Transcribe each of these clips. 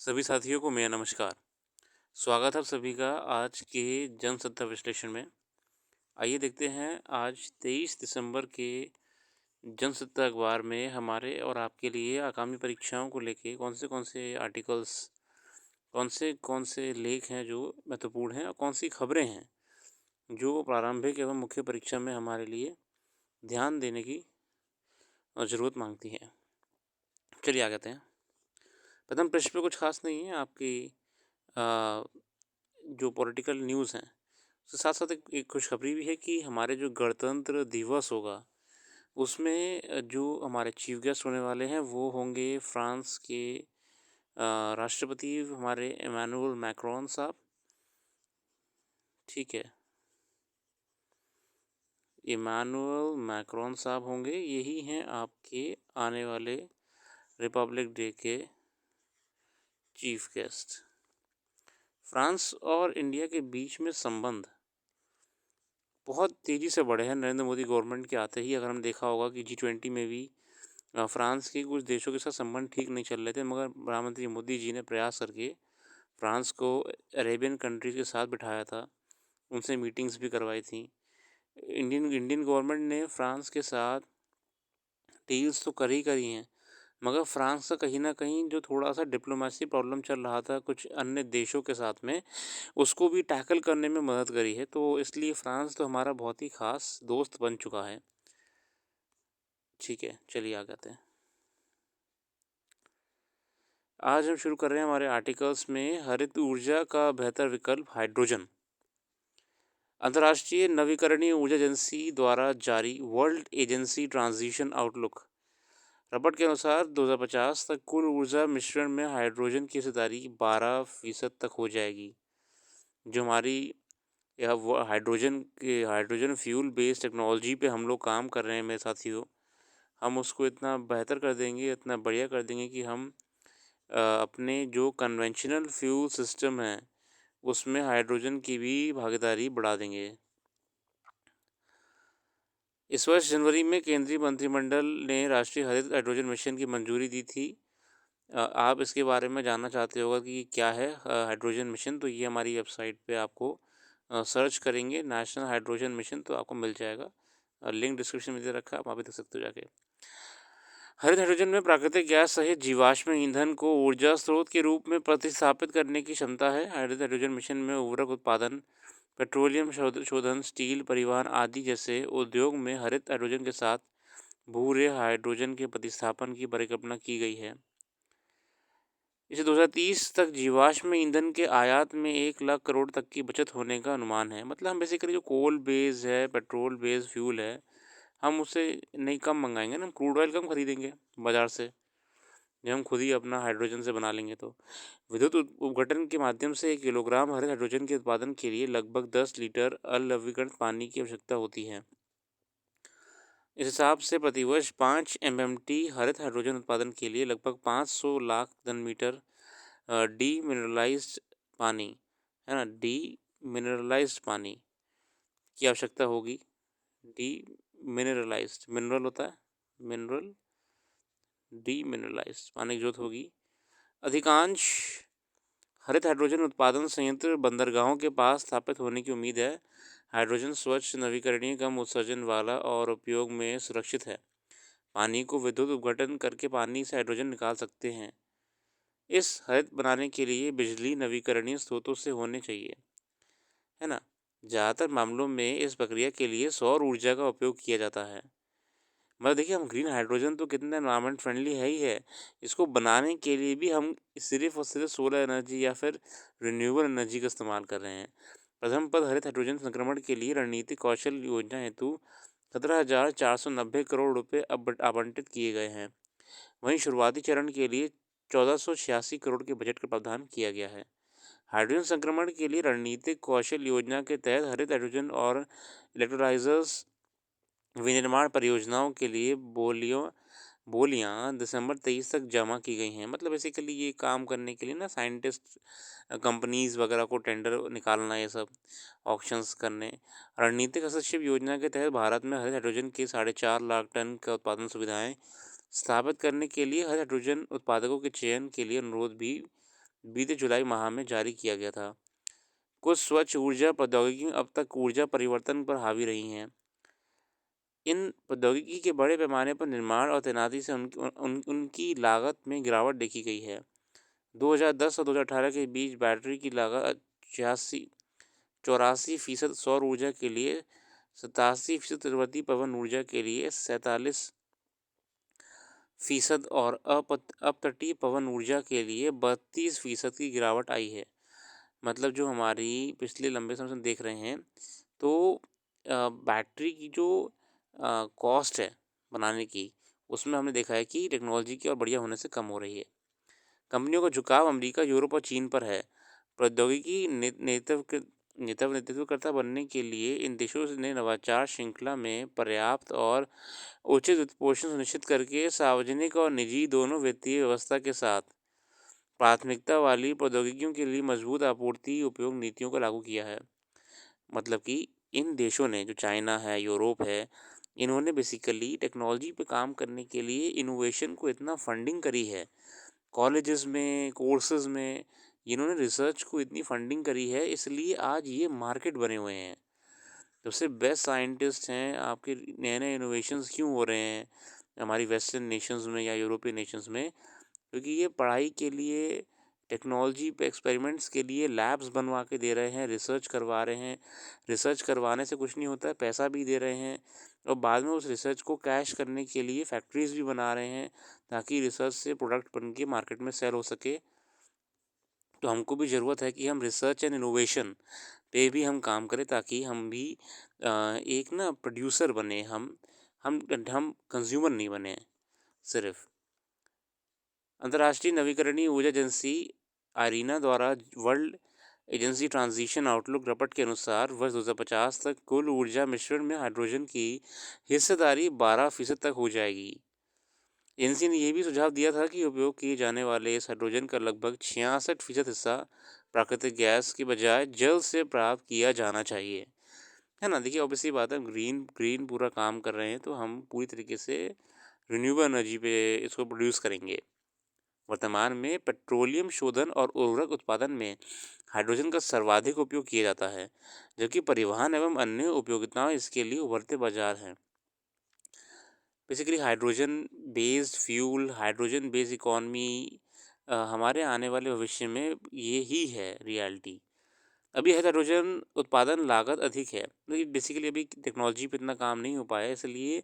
सभी साथियों को मेरा नमस्कार। स्वागत है आप सभी का आज के जनसत्ता विश्लेषण में। आइए देखते हैं आज 23 दिसंबर के जनसत्ता अखबार में हमारे और आपके लिए आगामी परीक्षाओं को लेके कौन से आर्टिकल्स, कौन से लेख हैं जो महत्वपूर्ण हैं और कौन सी खबरें हैं जो प्रारंभिक एवं मुख्य परीक्षा में हमारे लिए ध्यान देने की ज़रूरत मांगती हैं। चलिए आगे आते हैं। प्रथम पृष्ठ पे कुछ खास नहीं है, आपकी अ, जो पॉलिटिकल न्यूज़ हैं उसके साथ साथ एक खुशखबरी भी है कि हमारे जो गणतंत्र दिवस होगा उसमें जो हमारे चीफ गेस्ट होने वाले हैं वो होंगे फ्रांस के राष्ट्रपति हमारे इमैनुअल मैक्रोन साहब। ठीक है, इमैनुअल मैक्रोन साहब होंगे, यही हैं आपके आने वाले रिपब्लिक डे के चीफ गेस्ट। फ्रांस और इंडिया के बीच में संबंध बहुत तेज़ी से बढ़े हैं नरेंद्र मोदी गवर्नमेंट के आते ही। अगर हम देखा होगा कि G20 में भी फ्रांस के कुछ देशों के साथ संबंध ठीक नहीं चल रहे थे, मगर प्रधानमंत्री मोदी जी ने प्रयास करके फ्रांस को अरेबियन कंट्रीज़ के साथ बिठाया था, उनसे मीटिंग्स भी करवाई थी। इंडियन गवर्नमेंट ने फ्रांस के साथ डील्स तो करी हैं, मगर फ्रांस का कहीं न कहीं जो थोड़ा-सा डिप्लोमेसी प्रॉब्लम चल रहा था कुछ अन्य देशों के साथ में, उसको भी टैकल करने में मदद करी है। तो इसलिए फ्रांस तो हमारा बहुत ही ख़ास दोस्त बन चुका है। ठीक है, चलिए आगे आते हैं। आज हम शुरू कर रहे हैं हमारे आर्टिकल्स में हरित ऊर्जा का बेहतर विकल्प हाइड्रोजन। अंतर्राष्ट्रीय नवीकरणीय ऊर्जा एजेंसी द्वारा जारी world agency transition outlook report के अनुसार 2050 तक कुल ऊर्जा मिश्रण में हाइड्रोजन की हिस्सेदारी 12% तक हो जाएगी। जो हमारी यह हाइड्रोजन फ्यूल बेस्ड टेक्नोलॉजी पे हम लोग काम कर रहे हैं मेरे साथियों, हम उसको इतना बेहतर कर देंगे, इतना बढ़िया कर देंगे कि हम अपने जो कन्वेंशनल फ्यूल सिस्टम है उसमें हाइड्रोजन की भी भागीदारी बढ़ा देंगे। इस वर्ष जनवरी में केंद्रीय मंत्रिमंडल ने राष्ट्रीय हरित हाइड्रोजन मिशन की मंजूरी दी थी। आप इसके बारे में जानना चाहते होगा कि क्या है हाइड्रोजन मिशन, तो ये हमारी वेबसाइट पे आपको सर्च करेंगे नेशनल हाइड्रोजन मिशन तो आपको मिल जाएगा। लिंक डिस्क्रिप्शन में दे रखा है, आप वहाँ पे देख सकते हो जाके। हरित हाइड्रोजन में प्राकृतिक गैस सहित जीवाश्म ईंधन को ऊर्जा स्रोत के रूप में प्रतिस्थापित करने की क्षमता है। हरित हाइड्रोजन मिशन में उर्वरक उत्पादन, पेट्रोलियम शोधन, स्टील, परिवहन आदि जैसे उद्योग में हरित हाइड्रोजन के साथ भूरे हाइड्रोजन के प्रतिस्थापन की परिकल्पना की गई है। इसे 2030 तक जीवाश्म ईंधन के आयात में 1 लाख करोड़ तक की बचत होने का अनुमान है। मतलब हम बेसिकली जो कोल बेस्ड है, पेट्रोल बेस्ड फ्यूल है, हम उससे नहीं कम मंगाएंगे ना, हम क्रूड ऑयल कम खरीदेंगे बाज़ार से, जब हम खुद ही अपना हाइड्रोजन से बना लेंगे तो। विद्युत उपघटन के माध्यम से 1 किलोग्राम हरे हाइड्रोजन के उत्पादन के लिए लगभग 10 लीटर अलवलीकृत पानी की आवश्यकता होती है। इस हिसाब से प्रतिवर्ष 5 MMT हरित हाइड्रोजन उत्पादन के लिए लगभग 500 लाख घन मीटर डीमिनरलाइज्ड पानी, है ना, डीमिनरलाइज्ड पानी की आवश्यकता होगी। डीमिनरलाइज्ड मिनरल होता है, मिनरल डीमिनरलाइज्ड पानी की जरूरत होगी। अधिकांश हरित हाइड्रोजन उत्पादन संयंत्र बंदरगाहों के पास स्थापित होने की उम्मीद है। हाइड्रोजन स्वच्छ, नवीकरणीय, कम उत्सर्जन वाला और उपयोग में सुरक्षित है। पानी को विद्युत उपघटन करके पानी से हाइड्रोजन निकाल सकते हैं। इस हरित बनाने के लिए बिजली नवीकरणीय स्रोतों से होने चाहिए, है ना। ज़्यादातर मामलों में इस प्रक्रिया के लिए सौर ऊर्जा का उपयोग किया जाता है। मतलब देखिए, हम ग्रीन हाइड्रोजन तो कितना एनवायरनमेंट फ्रेंडली है ही है, इसको बनाने के लिए भी हम सिर्फ और सिर्फ सोलर एनर्जी या फिर रिन्यूएबल एनर्जी का इस्तेमाल कर रहे हैं। प्रथम पद हरित हाइड्रोजन संक्रमण के लिए रणनीतिक कौशल योजना हेतु 17,490 करोड़ रुपए आवंटित किए गए हैं। वहीं शुरुआती चरण के लिए 1486 करोड़ के बजट का प्रावधान किया गया है। हाइड्रोजन संक्रमण के लिए रणनीतिक कौशल योजना के तहत हरित हाइड्रोजन और इलेक्ट्रोलाइजर्स विनिर्माण परियोजनाओं के लिए बोलियां दिसंबर 23 तक जमा की गई हैं। मतलब बेसिकली ये काम करने के लिए ना साइंटिस्ट कंपनीज वगैरह को टेंडर निकालना, ये सब ऑक्शंस करने। रणनीतिक हस्तक्षेप योजना के तहत भारत में हरित हाइड्रोजन के 4.5 लाख टन का उत्पादन सुविधाएं स्थापित करने के लिए हरित हाइड्रोजन उत्पादकों के चयन के लिए अनुरोध भी बीते जुलाई माह में जारी किया गया था। कुछ स्वच्छ ऊर्जा प्रौद्योगिकी अब तक ऊर्जा परिवर्तन पर हावी रही हैं। इन प्रौद्योगिकी के बड़े पैमाने पर निर्माण और तैनाती से उनकी लागत में गिरावट देखी गई है। 2010 और 2018 के बीच बैटरी की लागत 84% सौर ऊर्जा के लिए, 87% तिब्बती पवन ऊर्जा के लिए, 47% और अपतटीय पवन ऊर्जा के लिए 32% की गिरावट आई है। मतलब जो हमारी पिछले लंबे समय से देख रहे हैं, तो बैटरी की जो कॉस्ट है बनाने की, उसमें हमने देखा है कि टेक्नोलॉजी की और बढ़िया होने से कम हो रही है। कंपनियों का झुकाव अमेरिका, यूरोप और चीन पर है। प्रौद्योगिकी नेतृत्वकर्ता बनने के लिए इन देशों ने नवाचार श्रृंखला में पर्याप्त और उचित वित्तपोषण सुनिश्चित करके सार्वजनिक और निजी दोनों वित्तीय व्यवस्था के साथ प्राथमिकता वाली प्रौद्योगिकियों के लिए मजबूत आपूर्ति उपयोग नीतियों को लागू किया है। मतलब कि इन देशों ने, जो चाइना है, यूरोप है, इन्होंने बेसिकली टेक्नोलॉजी पे काम करने के लिए इनोवेशन को इतना फंडिंग करी है। कॉलेजेस में, कोर्सेज में इन्होंने रिसर्च को इतनी फंडिंग करी है, इसलिए आज ये मार्केट बने हुए हैं। सबसे बेस्ट साइंटिस्ट हैं, आपके नए नए इनोवेशंस क्यों हो रहे हैं हमारी वेस्टर्न नेशंस में या यूरोपियन नेशंस में? क्योंकि ये पढ़ाई के लिए, टेक्नोलॉजी पे एक्सपेरिमेंट्स के लिए लैब्स बनवा के दे रहे हैं, रिसर्च करवा रहे हैं। रिसर्च करवाने से कुछ नहीं होता है, पैसा भी दे रहे हैं, और बाद में उस रिसर्च को कैश करने के लिए फैक्ट्रीज भी बना रहे हैं, ताकि रिसर्च से प्रोडक्ट बन के मार्केट में सेल हो सके। तो हमको भी ज़रूरत है कि हम रिसर्च एंड इनोवेशन पे भी हम काम करें, ताकि हम भी एक ना प्रोड्यूसर बने, हम कंज्यूमर नहीं बने सिर्फ। अंतर्राष्ट्रीय नवीकरणीय ऊर्जा एजेंसी आरीना द्वारा world agency transition outlook report के अनुसार वर्ष 2050 तक कुल ऊर्जा मिश्रण में हाइड्रोजन की हिस्सेदारी 12% तक हो जाएगी। एजेंसी ने यह भी सुझाव दिया था कि उपयोग किए जाने वाले इस हाइड्रोजन का लगभग 66% हिस्सा प्राकृतिक गैस के बजाय जल से प्राप्त किया जाना चाहिए। है ना? देखिए, ऑब्वियसली बात है, ग्रीन ग्रीन पूरा काम कर रहे हैं, तो हम पूरी तरीके से रिन्यूएबल एनर्जी पे इसको प्रोड्यूस करेंगे। वर्तमान में पेट्रोलियम शोधन और उर्वरक उत्पादन में हाइड्रोजन का सर्वाधिक उपयोग किया जाता है, जबकि परिवहन एवं अन्य उपयोगिताओं इसके लिए उभरते बाजार हैं। Basically hydrogen based fuel, hydrogen based economy हमारे आने वाले भविष्य में ये ही है रियलिटी। अभी हाइड्रोजन उत्पादन लागत अधिक है, लेकिन बेसिकली अभी टेक्नोलॉजी पे इतना काम नहीं हो पाया है, इसलिए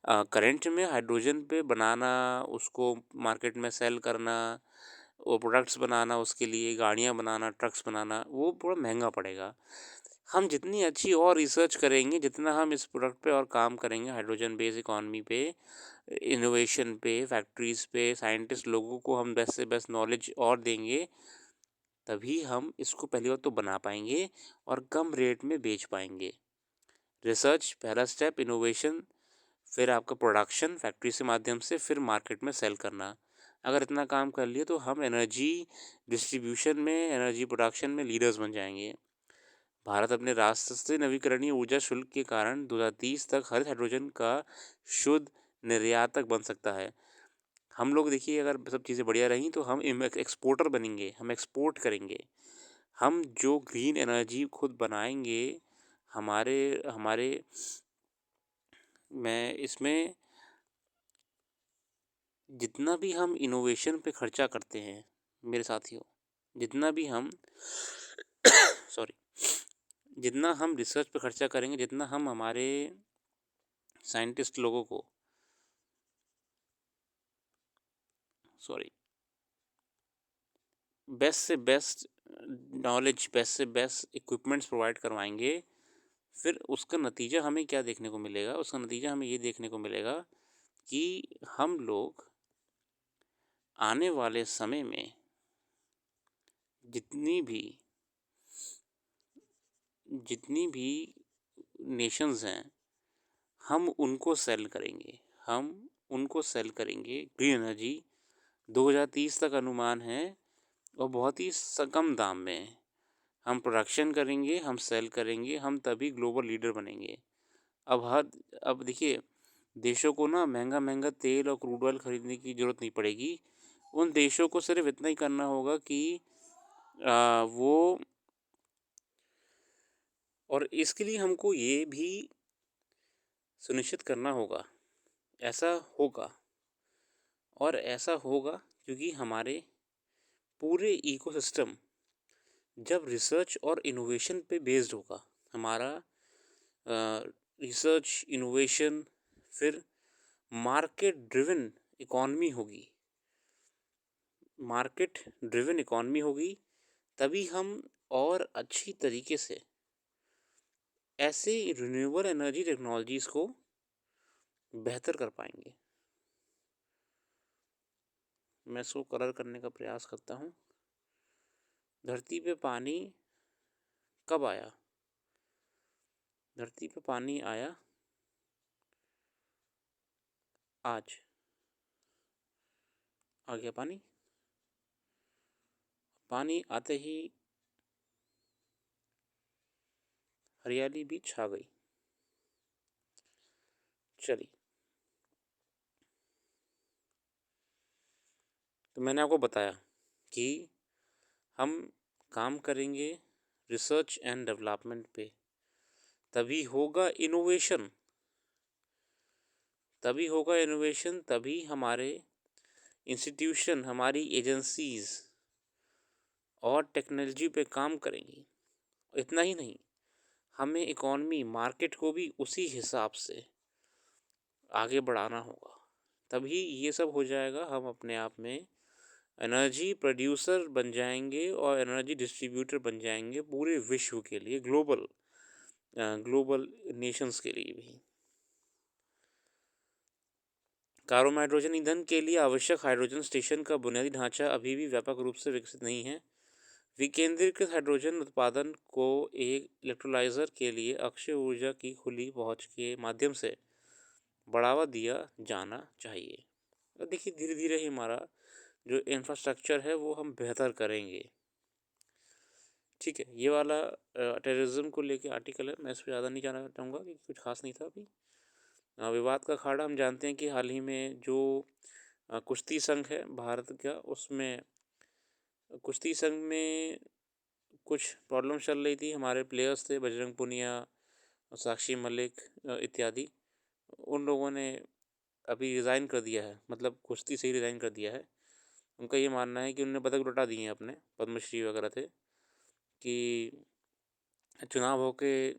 करंट में हाइड्रोजन पे बनाना, उसको मार्केट में सेल करना, वो प्रोडक्ट्स बनाना, उसके लिए गाड़ियाँ बनाना, ट्रक्स बनाना, वो थोड़ा महंगा पड़ेगा। हम जितनी अच्छी और रिसर्च करेंगे, जितना हम इस प्रोडक्ट पे और काम करेंगे, हाइड्रोजन बेस्ड इकॉनमी पे, इनोवेशन पे, फैक्ट्रीज़ पे, साइंटिस्ट लोगों को हम बेस्ट से बेस्ट नॉलेज और देंगे, तभी हम इसको पहली बात तो बना पाएंगे और कम रेट में बेच पाएंगे। रिसर्च पहला स्टेप, इनोवेशन, फिर आपका प्रोडक्शन फैक्ट्री से माध्यम से, फिर मार्केट में सेल करना। अगर इतना काम कर लिए तो हम एनर्जी डिस्ट्रीब्यूशन में, एनर्जी प्रोडक्शन में लीडर्स बन जाएंगे। भारत अपने राष्ट्रीय नवीकरणीय ऊर्जा शुल्क के कारण 2030 तक हरित हाइड्रोजन का शुद्ध निर्यातक बन सकता है। हम लोग देखिए, अगर सब चीज़ें बढ़िया रहीं तो हम एक्सपोर्टर बनेंगे, हम एक्सपोर्ट करेंगे। हम जो ग्रीन एनर्जी खुद बनाएंगे, हमारे हमारे मैं इसमें जितना भी हम इनोवेशन पे खर्चा करते हैं मेरे साथियों, जितना भी हम सॉरी जितना हम रिसर्च पे खर्चा करेंगे, जितना हम हमारे साइंटिस्ट लोगों को बेस्ट से बेस्ट नॉलेज, बेस्ट से बेस्ट इक्विपमेंट्स प्रोवाइड करवाएंगे, फिर उसका नतीजा हमें क्या देखने को मिलेगा? उसका नतीजा हमें ये देखने को मिलेगा कि हम लोग आने वाले समय में जितनी भी नेशंस हैं, हम उनको सेल करेंगे, ग्रीन एनर्जी। 2030 तक अनुमान है, और बहुत ही कम दाम में हम प्रोडक्शन करेंगे, हम सेल करेंगे, हम तभी ग्लोबल लीडर बनेंगे। अब देखिए, देशों को ना महंगा महंगा तेल और क्रूड ऑयल खरीदने की ज़रूरत नहीं पड़ेगी। उन देशों को सिर्फ इतना ही करना होगा कि वो और इसके लिए हमको ये भी सुनिश्चित करना होगा, ऐसा होगा और ऐसा होगा क्योंकि हमारे पूरे इकोसिस्टम जब रिसर्च और इनोवेशन पे बेस्ड होगा, हमारा रिसर्च इनोवेशन फिर मार्केट ड्रिवन इकॉनमी होगी, मार्केट ड्रिवन इकॉनमी होगी, तभी हम और अच्छी तरीके से ऐसे रिन्यूएबल एनर्जी टेक्नोलॉजीज़ को बेहतर कर पाएंगे। मैं इसको कलर करने का प्रयास करता हूँ। धरती पे पानी कब आया? धरती पे पानी आया आज। आ गया पानी। पानी आते ही हरियाली भी छा गई। चलिए, तो मैंने आपको बताया कि हम काम करेंगे रिसर्च एंड डेवलपमेंट पे, तभी होगा इनोवेशन, तभी हमारे इंस्टीट्यूशन, हमारी एजेंसीज़ और टेक्नोलॉजी पे काम करेंगी। इतना ही नहीं, हमें इकॉनमी मार्केट को भी उसी हिसाब से आगे बढ़ाना होगा, तभी ये सब हो जाएगा। हम अपने आप में एनर्जी प्रोड्यूसर बन जाएंगे और एनर्जी डिस्ट्रीब्यूटर बन जाएंगे पूरे विश्व के लिए, ग्लोबल नेशंस के लिए भी। कार्बन हाइड्रोजन ईंधन के लिए आवश्यक हाइड्रोजन स्टेशन का बुनियादी ढांचा अभी भी व्यापक रूप से विकसित नहीं है। विकेंद्रीकृत हाइड्रोजन उत्पादन को एक इलेक्ट्रोलाइज़र के लिए अक्षय ऊर्जा की खुली पहुंच के माध्यम से बढ़ावा दिया जाना चाहिए। और देखिए, धीरे धीरे ही हमारा जो इंफ्रास्ट्रक्चर है वो हम बेहतर करेंगे। ठीक है, ये वाला टेररिज्म को लेके आर्टिकल है, मैं इस पर ज़्यादा नहीं जाना चाहूँगा क्योंकि कुछ खास नहीं था अभी। विवाद का अखाड़ा हम जानते हैं कि हाल ही में जो कुश्ती संघ है भारत का, उसमें कुश्ती संघ में कुछ प्रॉब्लम चल रही थी। हमारे प्लेयर्स थे बजरंग पुनिया, साक्षी मलिक इत्यादि, उन लोगों ने अभी रिज़ाइन कर दिया है, मतलब कुश्ती से ही रिज़ाइन कर दिया है। उनका ये मानना है कि उन्होंने पदक लौटा दिए हैं अपने, पद्मश्री वगैरह थे, कि चुनाव होके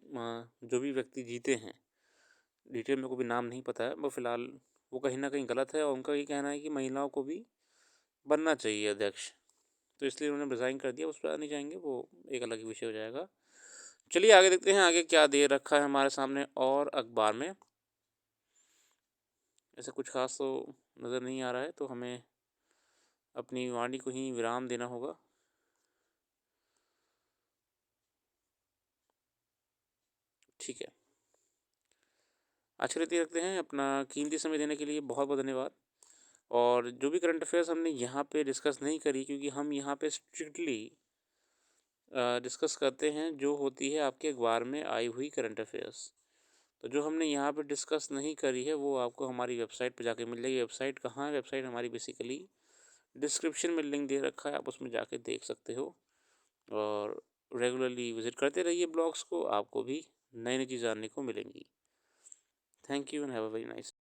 जो भी व्यक्ति जीते हैं, डिटेल में को भी नाम नहीं पता है, वो फ़िलहाल वो कहीं ना कहीं गलत है। और उनका ये कहना है कि महिलाओं को भी बनना चाहिए अध्यक्ष, तो इसलिए उन्होंने रिज़ाइन कर दिया। उस पर नहीं जाएंगे, वो एक अलग ही विषय हो जाएगा। चलिए आगे देखते हैं, आगे क्या दे रखा है हमारे सामने और अखबार में। ऐसा कुछ खास तो नज़र नहीं आ रहा है, तो हमें अपनी वाणी को ही विराम देना होगा। ठीक है, आज के लिए रखते हैं। अपना कीमती समय देने के लिए बहुत बहुत धन्यवाद। और जो भी करंट अफेयर्स हमने यहाँ पे डिस्कस नहीं करी, क्योंकि हम यहाँ पे स्ट्रिक्टली डिस्कस करते हैं जो होती है आपके अखबार में आई हुई करंट अफेयर्स। तो जो हमने यहाँ पे डिस्कस नहीं करी है वो आपको हमारी वेबसाइट पे जाके मिल जाएगी। वेबसाइट कहाँ है? वेबसाइट हमारी बेसिकली डिस्क्रिप्शन में लिंक दे रखा है, आप उसमें जाके देख सकते हो। और रेगुलरली विज़िट करते रहिए ब्लॉग्स को, आपको भी नई नई चीज़ जानने को मिलेंगी। Thank you and have a very nice